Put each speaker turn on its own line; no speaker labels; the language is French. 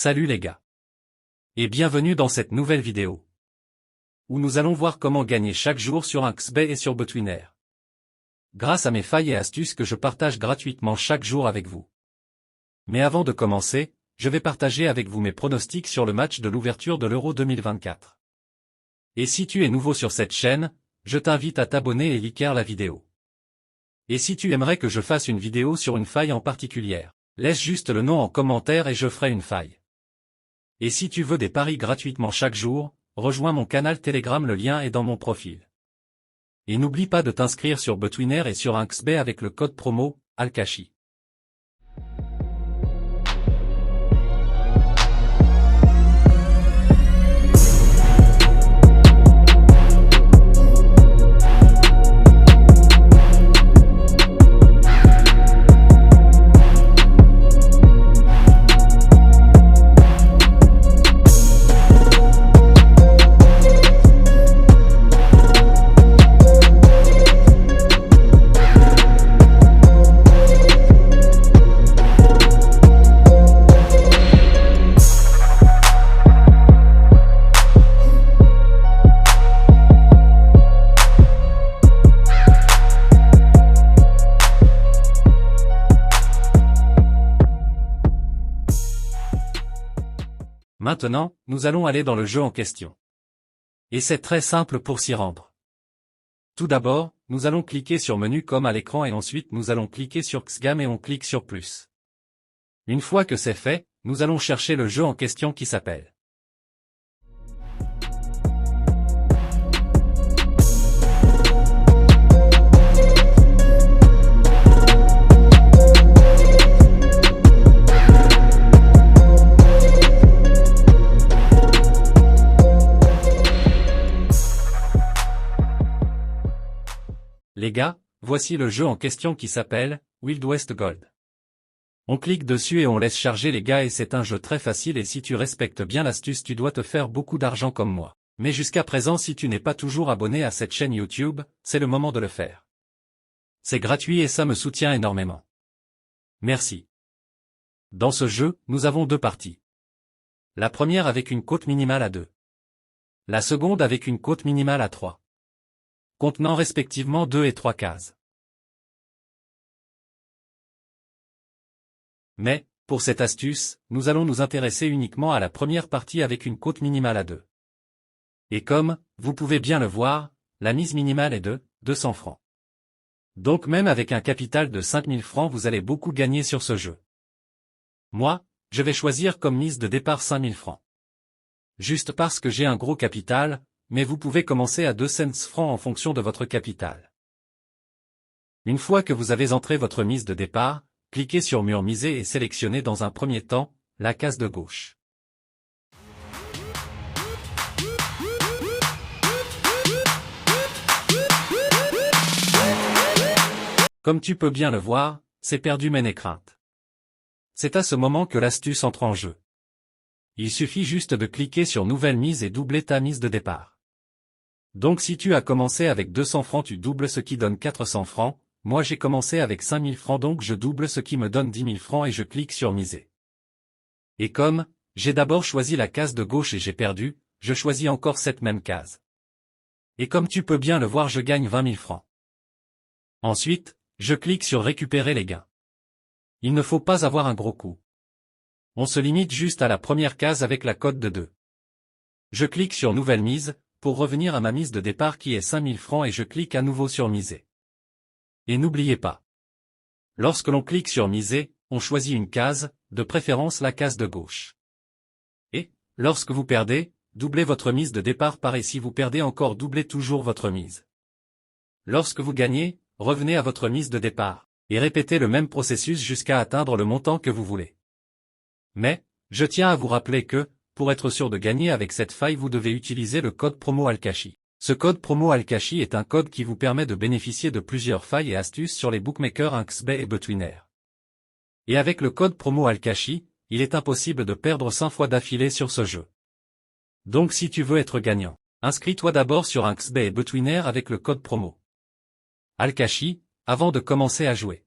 Salut les gars. Et bienvenue dans cette nouvelle vidéo, où nous allons voir comment gagner chaque jour sur Inxbet et sur Betwinner, grâce à mes failles et astuces que je partage gratuitement chaque jour avec vous. Mais avant de commencer, je vais partager avec vous mes pronostics sur le match de l'ouverture de l'Euro 2024. Et si tu es nouveau sur cette chaîne, je t'invite à t'abonner et liker la vidéo. Et si tu aimerais que je fasse une vidéo sur une faille en particulier, laisse juste le nom en commentaire et je ferai une faille. Et si tu veux des paris gratuitement chaque jour, rejoins mon canal Telegram, le lien est dans mon profil. Et n'oublie pas de t'inscrire sur Betwinner et sur Inxbet avec le code promo Alkashi. Maintenant, nous allons aller dans le jeu en question. Et c'est très simple pour s'y rendre. Tout d'abord, nous allons cliquer sur Menu comme à l'écran et ensuite nous allons cliquer sur Xgame et on clique sur Plus. Une fois que c'est fait, nous allons chercher le jeu en question qui s'appelle Les gars, voici le jeu en question qui s'appelle Wild West Gold. On clique dessus et on laisse charger les gars et c'est un jeu très facile et si tu respectes bien l'astuce tu dois te faire beaucoup d'argent comme moi. Mais jusqu'à présent si tu n'es pas toujours abonné à cette chaîne YouTube, c'est le moment de le faire. C'est gratuit et ça me soutient énormément. Merci. Dans ce jeu, nous avons deux parties. La première avec une cote minimale à 2. La seconde avec une cote minimale à 3. Contenant respectivement 2 et 3 cases. Mais, pour cette astuce, nous allons nous intéresser uniquement à la première partie avec une cote minimale à 2. Et comme, vous pouvez bien le voir, la mise minimale est de 200 francs. Donc même avec un capital de 5000 francs vous allez beaucoup gagner sur ce jeu. Moi, je vais choisir comme mise de départ 5000 francs. Juste parce que j'ai un gros capital, mais vous pouvez commencer à 200 francs en fonction de votre capital. Une fois que vous avez entré votre mise de départ, cliquez sur Mur miser et sélectionnez dans un premier temps, la case de gauche. Comme tu peux bien le voir, c'est perdu mais n'aie crainte. C'est à ce moment que l'astuce entre en jeu. Il suffit juste de cliquer sur Nouvelle mise et doubler ta mise de départ. Donc si tu as commencé avec 200 francs tu doubles ce qui donne 400 francs, moi j'ai commencé avec 5000 francs donc je double ce qui me donne 10 000 francs et je clique sur miser. Et comme, j'ai d'abord choisi la case de gauche et j'ai perdu, je choisis encore cette même case. Et comme tu peux bien le voir je gagne 20 000 francs. Ensuite, je clique sur récupérer les gains. Il ne faut pas avoir un gros coup. On se limite juste à la première case avec la cote de 2. Je clique sur nouvelle mise, pour revenir à ma mise de départ qui est 5000 francs et je clique à nouveau sur miser. Et n'oubliez pas. Lorsque l'on clique sur miser, on choisit une case, de préférence la case de gauche. Et, lorsque vous perdez, doublez votre mise de départ par et si vous perdez encore doublez toujours votre mise. Lorsque vous gagnez, revenez à votre mise de départ, et répétez le même processus jusqu'à atteindre le montant que vous voulez. Mais, je tiens à vous rappeler que, pour être sûr de gagner avec cette faille vous devez utiliser le code promo Alkashi. Ce code promo Alkashi est un code qui vous permet de bénéficier de plusieurs failles et astuces sur les bookmakers Inxbet et Betwinner. Et avec le code promo Alkashi, il est impossible de perdre 5 fois d'affilée sur ce jeu. Donc si tu veux être gagnant, inscris-toi d'abord sur Inxbet et Betwinner avec le code promo Alkashi, avant de commencer à jouer.